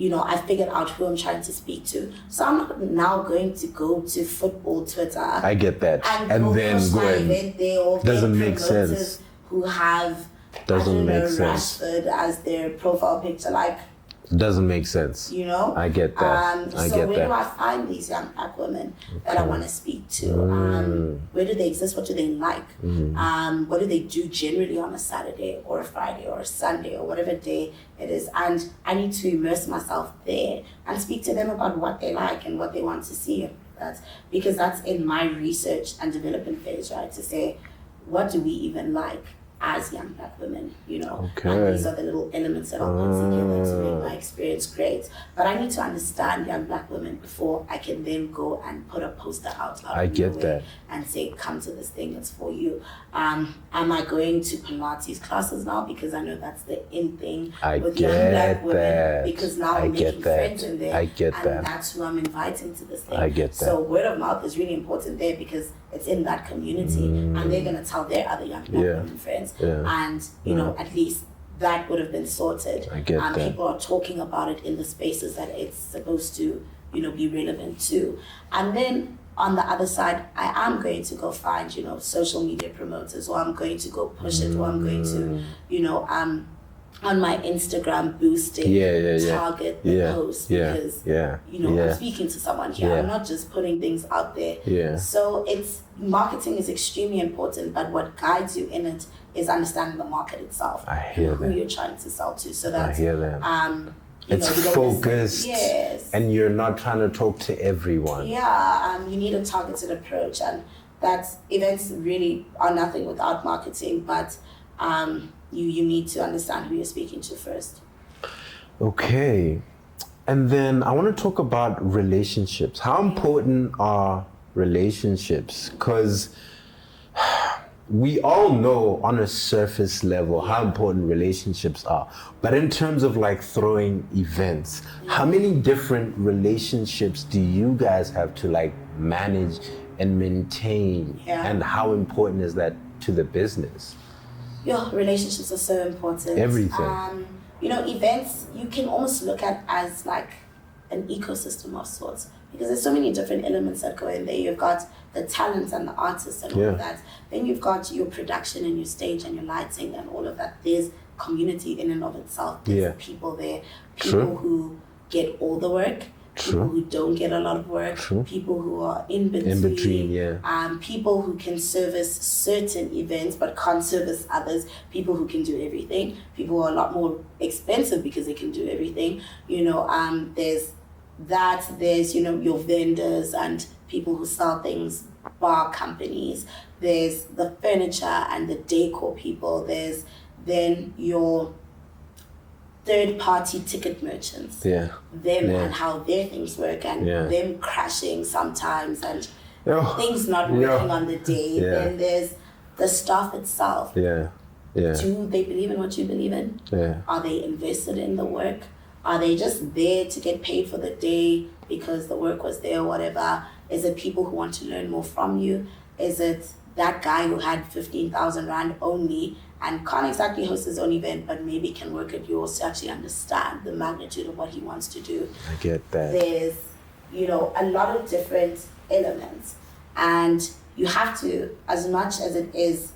I figured out who I'm trying to speak to. So I'm not now going to go to football Twitter. I get that. And then go event there, or doesn't make sense. Who have Rashford as their profile picture, doesn't make sense. I get that. So where do I find these young Black women that I want to speak to? Where do they exist? What do they like? What do they do generally on a Saturday or a Friday or a Sunday or whatever day it is? And I need to immerse myself there and speak to them about what they like and what they want to see. Because that's in my research and development phase, right? To say, what do we even like as young Black women, and these are the little elements that I'll put together to make my experience great. But I need to understand young Black women before I can then go and put a poster out I get that. And say, come to this thing, it's for you. Am I going to Pilates classes now because I know that's the in thing with young Black women? Because now I'm making friends in there. I get and that. That's who I'm inviting to this thing. I get that. So word of mouth is really important there because it's in that community and they're going to tell their other young Black women friends. And, at least that would have been sorted. I get that. People are talking about it in the spaces that it's supposed to, be relevant to. And then on the other side, I am going to go find, social media promoters, or I'm going to go push it, or I'm going to, on my Instagram boosting, target the post because, I'm speaking to someone here. I'm not just putting things out there. So marketing is extremely important, but what guides you in it is understanding the market itself. I hear who that. you're trying to sell to. So that I hear that. It's focused. Yes. And you're not trying to talk to everyone. Yeah, you need a targeted approach, and that events really are nothing without marketing, but you need to understand who you're speaking to first. Okay. And then I want to talk about relationships. How important are relationships? Because we all know on a surface level how important relationships are. But in terms of like throwing events, how many different relationships do you guys have to like manage and maintain? Yeah. And how important is that to the business? Your relationships are so important. Everything. Events you can almost look at as like an ecosystem of sorts, because there's so many different elements that go in there. You've got the talents and the artists and all of that. Then you've got your production and your stage and your lighting and all of that. There's community in and of itself. There's people there, people who get all the work, people who don't get a lot of work, people who are in between, people who can service certain events but can't service others, people who can do everything, people who are a lot more expensive because they can do everything. There's that, there's your vendors and people who sell things, bar companies, there's the furniture and the decor people, there's then your third-party ticket merchants, and how their things work, and them crashing sometimes, and things not working on the day. Then there's the staff itself. Do they believe in what you believe in? Are they invested in the work? Are they just there to get paid for the day because the work was there or whatever? Is it people who want to learn more from you? Is it that guy who had 15,000 Rand only and can't exactly host his own event, but maybe can work at yours to actually understand the magnitude of what he wants to do? I get that. There's, a lot of different elements, and you have to, as much as it is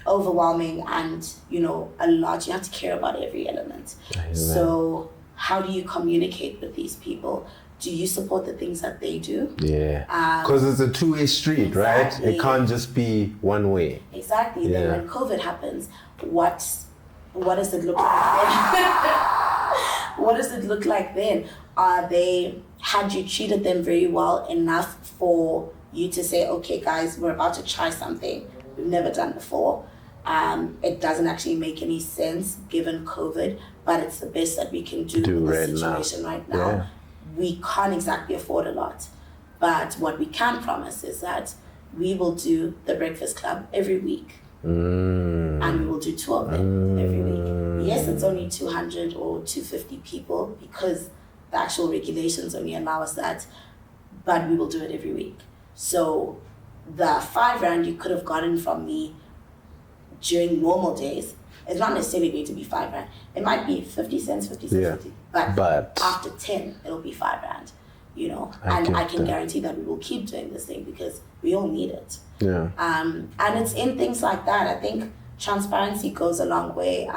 overwhelming and, a lot, you have to care about every element. So how do you communicate with these people? Do you support the things that they do? Because it's a two-way street, right? It can't just be one way. Exactly. Then when COVID happens, what does it look like then? What does it look like then? Had you treated them very well enough for you to say, okay guys, we're about to try something we've never done before. It doesn't actually make any sense given COVID, but it's the best that we can do in this situation right now. We can't exactly afford a lot, but what we can promise is that we will do the Breakfast Club every week, and we will do 2 of them every week. Yes, it's only 200 or 250 people because the actual regulations only allow us that, but we will do it every week. So the 5 Rand you could have gotten from me during normal days, it's not necessarily going to be 5 Rand. It might be 50 cents, 50 cents, 50. But after 10, it'll be 5 Rand, I can guarantee that we will keep doing this thing because we all need it. And it's in things like that. I think transparency goes a long way.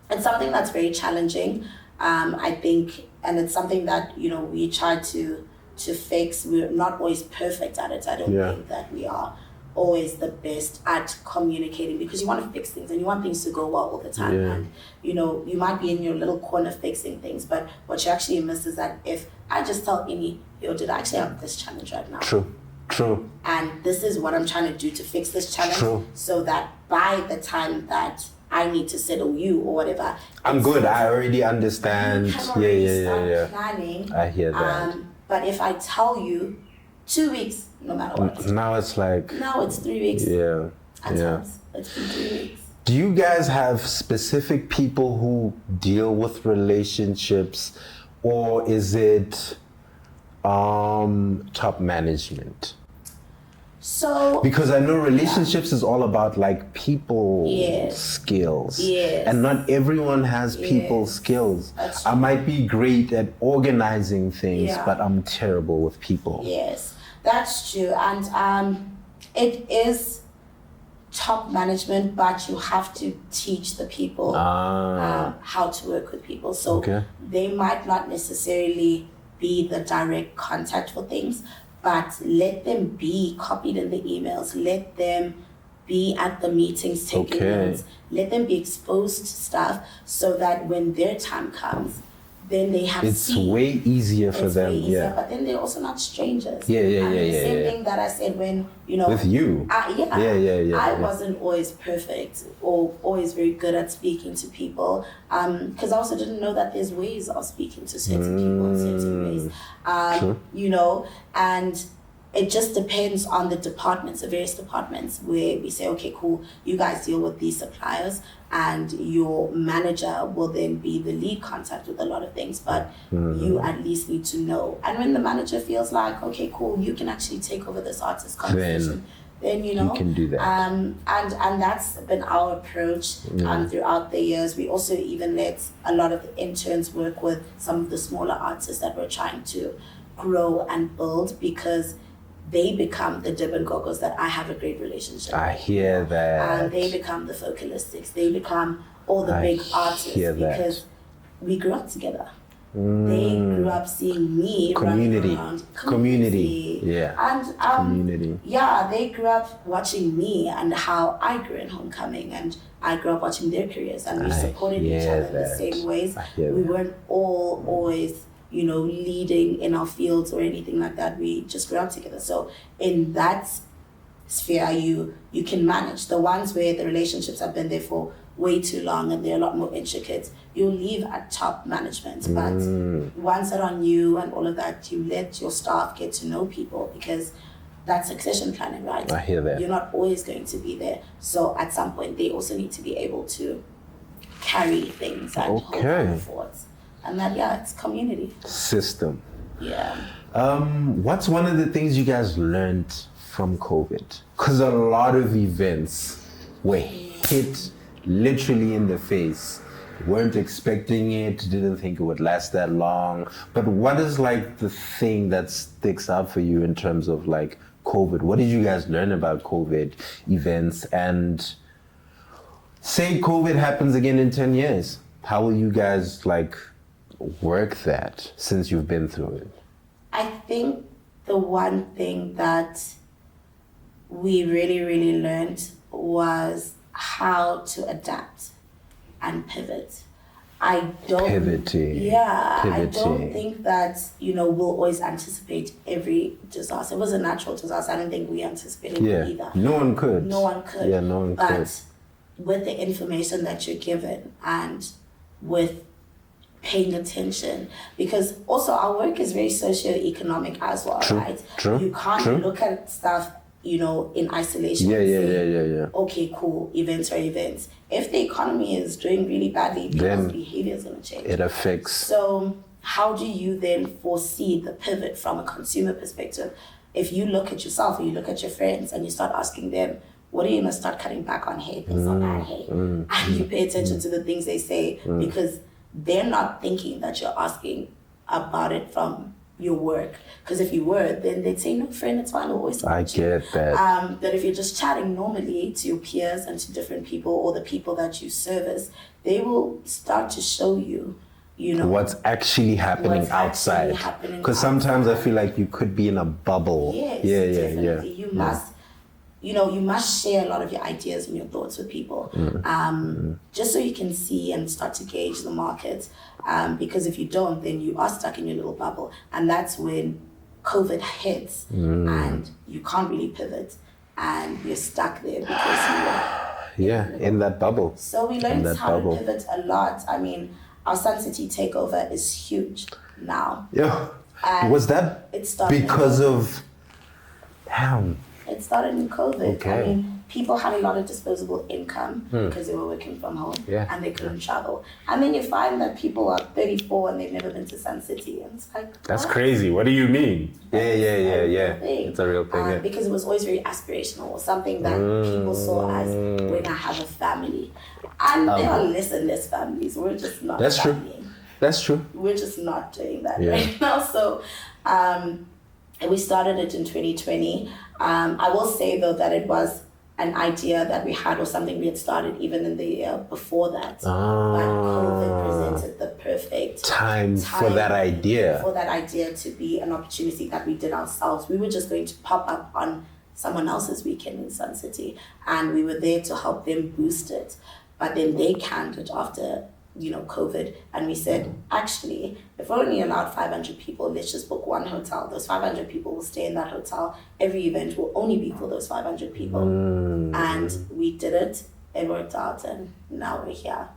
It's something that's very challenging, I think, and it's something that, we try to fix. We're not always perfect at it. I don't think that we are always the best at communicating, because you want to fix things and you want things to go well all the time. And you might be in your little corner fixing things, but what you actually miss is that if I just tell Ini, did I actually have this challenge right now? True. And this is what I'm trying to do to fix this challenge, so that by the time that I need to settle you or whatever, I'm good. I already understand. You can already start planning. I hear that. But if I tell you 2 weeks, no matter what. Now it's 3 weeks. At times, it's been 3 weeks. Do you guys have specific people who deal with relationships, or is it top management? So because I know relationships is all about like people skills, and not everyone has people skills. I might be great at organizing things, but I'm terrible with people. Yes, that's true, and it is top management, but you have to teach the people how to work with people. So they might not necessarily be the direct contact for things, but let them be copied in the emails. Let them be at the meetings taking notes. Let them be exposed to stuff so that when their time comes, then they have It's way easier for it's them. way easier, Yeah. but then they're also not strangers. Yeah. The same thing that I said when, With you. I wasn't always perfect or always very good at speaking to people, because I also didn't know that there's ways of speaking to certain people in certain ways. True. And it just depends on the departments, the various departments, where we say, okay, cool, you guys deal with these suppliers, and your manager will then be the lead contact with a lot of things, but you at least need to know. And when the manager feels like, okay, cool, you can actually take over this artist competition, then you can do that. And that's been our approach throughout the years. We also even let a lot of the interns work with some of the smaller artists that we're trying to grow and build, because they become the Dib and Gogos that I have a great relationship I with. hear that. And they become the Focalistics. They become all the big artists because we grew up together. They grew up seeing me running around. Community. Yeah. And community. Yeah, they grew up watching me and how I grew in Homecoming, and I grew up watching their careers, and we supported each other in the same ways. We weren't all always leading in our fields or anything like that. We just grew up together. So in that sphere, you can manage. The ones where the relationships have been there for way too long and they're a lot more intricate, you'll leave at top management. But ones that are new and all of that, you let your staff get to know people, because that's succession planning, right? I hear that. You're not always going to be there. So at some point, they also need to be able to carry things and hold down forts. And that, it's community. System. Yeah. What's one of the things you guys learned from COVID? Because a lot of events were hit literally in the face. Weren't expecting it, didn't think it would last that long. But what is like the thing that sticks out for you in terms of like COVID? What did you guys learn about COVID events? And say COVID happens again in 10 years. How will you guys like work that since you've been through it? I think the one thing that we really, really learned was how to adapt and pivot. I don't think that we'll always anticipate every disaster. It was a natural disaster. I don't think we anticipated it either. No one could. Yeah, no one could. With the information that you're given and with paying attention, because also our work is very socio-economic as well, right? You can't look at stuff, in isolation. Yeah. Okay, cool, events are events. If the economy is doing really badly, people's behavior is going to change. It affects. So how do you then foresee the pivot from a consumer perspective? If you look at yourself or you look at your friends and you start asking them, what are you going to start cutting back on hair based on that hair? And you pay attention to the things they say, because they're not thinking that you're asking about it from your work. Because if you were, then they'd say, no, friend, it's fine, we'll always I get that. That if you're just chatting normally to your peers and to different people or the people that you service, they will start to show you, what's actually happening outside. Because sometimes I feel like you could be in a bubble. Yes, definitely. You must. You must share a lot of your ideas and your thoughts with people, just so you can see and start to gauge the market. Because if you don't, then you are stuck in your little bubble. And that's when COVID hits and you can't really pivot and you're stuck there because you are in that bubble. So we learned how to pivot a lot. I mean, our Sun City takeover is huge now. Yeah. And was that because of It started in COVID. Okay. I mean, people had a lot of disposable income because they were working from home and they couldn't travel. And then you find that people are 34 and they've never been to Sun City. And it's like, that's crazy. What do you mean? Yeah. It's a real thing. Because it was always very aspirational, or something that people saw as when I have a family. And there are less and less families. We're just not. That's true. That's true. We're just not doing that right now. So we started it in 2020. I will say though that it was an idea that we had or something we had started even in the year before that. But COVID presented the perfect time for that idea. For that idea to be an opportunity that we did ourselves. We were just going to pop up on someone else's weekend in Sun City, and we were there to help them boost it. But then they canned it after COVID, and we said, actually, if we're only allowed 500 people, let's just book one hotel. Those 500 people will stay in that hotel. Every event will only be for those 500 people. And we did it. It worked out, and now we're here.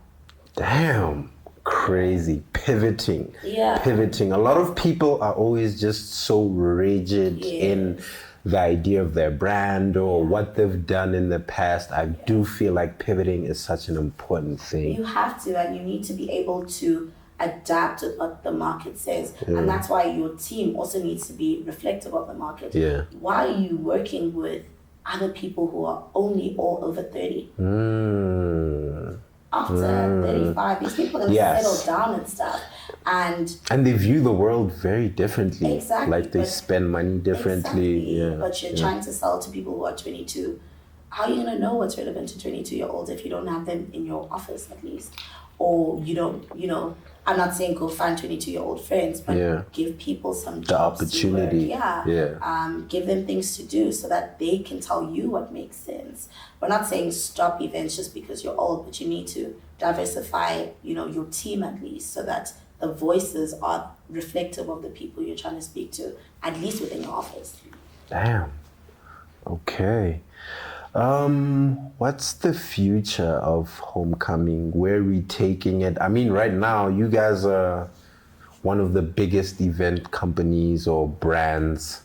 Damn. Crazy. Pivoting. Yeah. Pivoting. A lot of people are always just so rigid in the idea of their brand or what they've done in the past. I do feel like pivoting is such an important thing. You have to, and you need to be able to adapt to what the market says. And that's why your team also needs to be reflective of the market. Yeah. Why are you working with other people who are only all over 30? After 35, these people are going to settle down and stuff. And they view the world very differently. Exactly. Like they spend money differently. Exactly. Yeah. But you're trying to sell to people who are 22. How are you going to know what's relevant to 22-year-olds if you don't have them in your office at least? Or you don't, I'm not saying go find 22-year-old friends, but give people some jobs, the opportunity. To work. Give them things to do so that they can tell you what makes sense. We're not saying stop events just because you're old, but you need to diversify, your team at least, so that the voices are reflective of the people you're trying to speak to, at least within your office. Damn. Okay. What's the future of Homecoming? Where are we taking it? I mean, right now, you guys are one of the biggest event companies or brands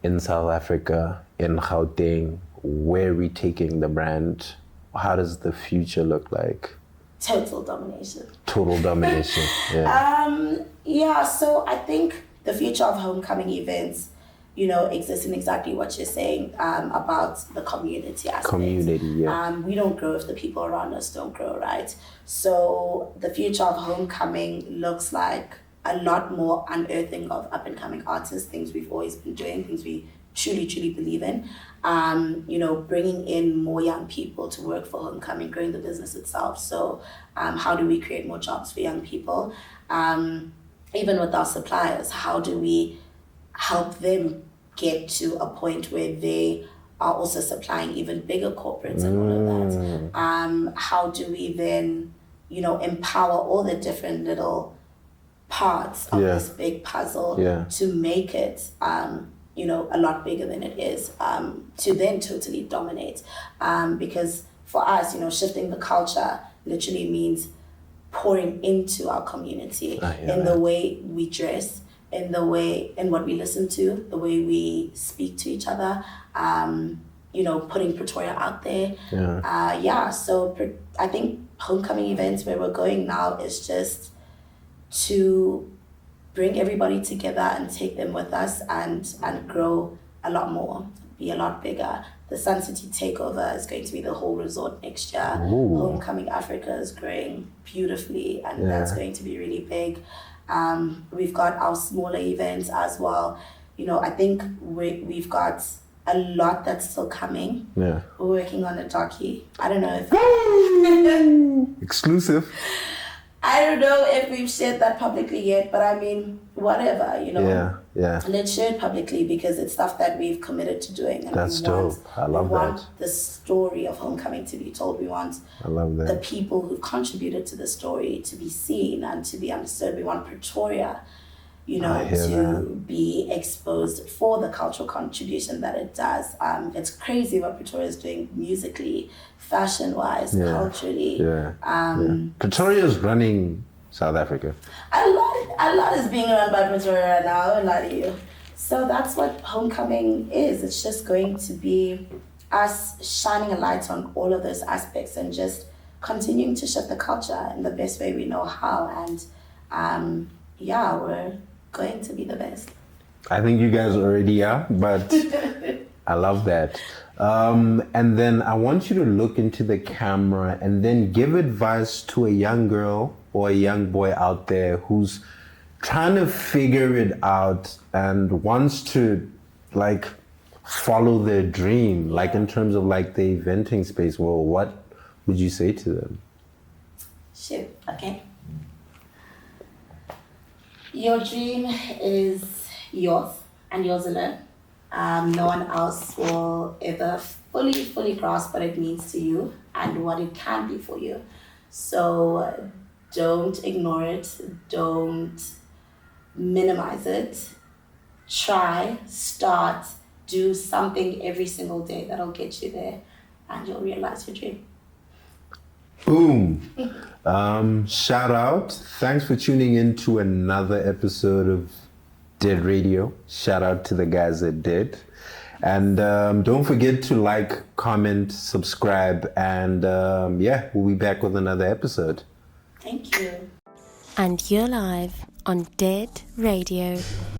in South Africa, in Gauteng. Where are we taking the brand? How does the future look like? Total domination. Total domination, yeah. So I think the future of Homecoming events, exists in exactly what you're saying about the community aspect. Community, yeah. We don't grow if the people around us don't grow, right? So the future of Homecoming looks like a lot more unearthing of up-and-coming artists, things we've always been doing, things we truly, truly believe in. Bringing in more young people to work for Homecoming, growing the business itself. So how do we create more jobs for young people? Even with our suppliers, how do we help them get to a point where they are also supplying even bigger corporates and all of that? How do we then, empower all the different little parts of this big puzzle to make it, a lot bigger than it is, to then totally dominate? Because for us, shifting the culture literally means pouring into our community in the way we dress, in what we listen to, the way we speak to each other, putting Pretoria out there. So I think Homecoming events, where we're going now, is just to bring everybody together and take them with us and grow a lot more, be a lot bigger. The Sun City Takeover is going to be the whole resort next year. Ooh. Homecoming Africa is growing beautifully, and that's going to be really big. We've got our smaller events as well. I think we've got a lot that's still coming. Yeah. We're working on a Doccie. I don't know if... Exclusive. I don't know if we've shared that publicly yet, but I mean, whatever, Yeah. Let's share it publicly because it's stuff that we've committed to doing. And that's dope. I love that. We want the story of Homecoming to be told. We want the people who've contributed to the story to be seen and to be understood. We want Pretoria, to be exposed for the cultural contribution that it does. It's crazy what Pretoria is doing musically, fashion-wise, culturally. Pretoria is running South Africa. A lot is being run by Pretoria right now, I won't lie to you. So that's what Homecoming is. It's just going to be us shining a light on all of those aspects and just continuing to shift the culture in the best way we know how. And we're going to be the best. I think you guys already are, but I love that. And then I want you to look into the camera and then give advice to a young girl or a young boy out there who's trying to figure it out and wants to follow their dream, in terms of the eventing space. Well, what would you say to them? Shoot, okay. Your dream is yours and yours alone. No one else will ever fully grasp what it means to you and what it can be for you. So Don't ignore it. Don't minimize it. Try, start, do something every single day that'll get you there, and you'll realize your dream. Boom. Shout out. Thanks for tuning in to another episode of Dead Radio. Shout out to the guys that did. And don't forget to like, comment, subscribe, and we'll be back with another episode. Thank you. And you're live on Dead Radio.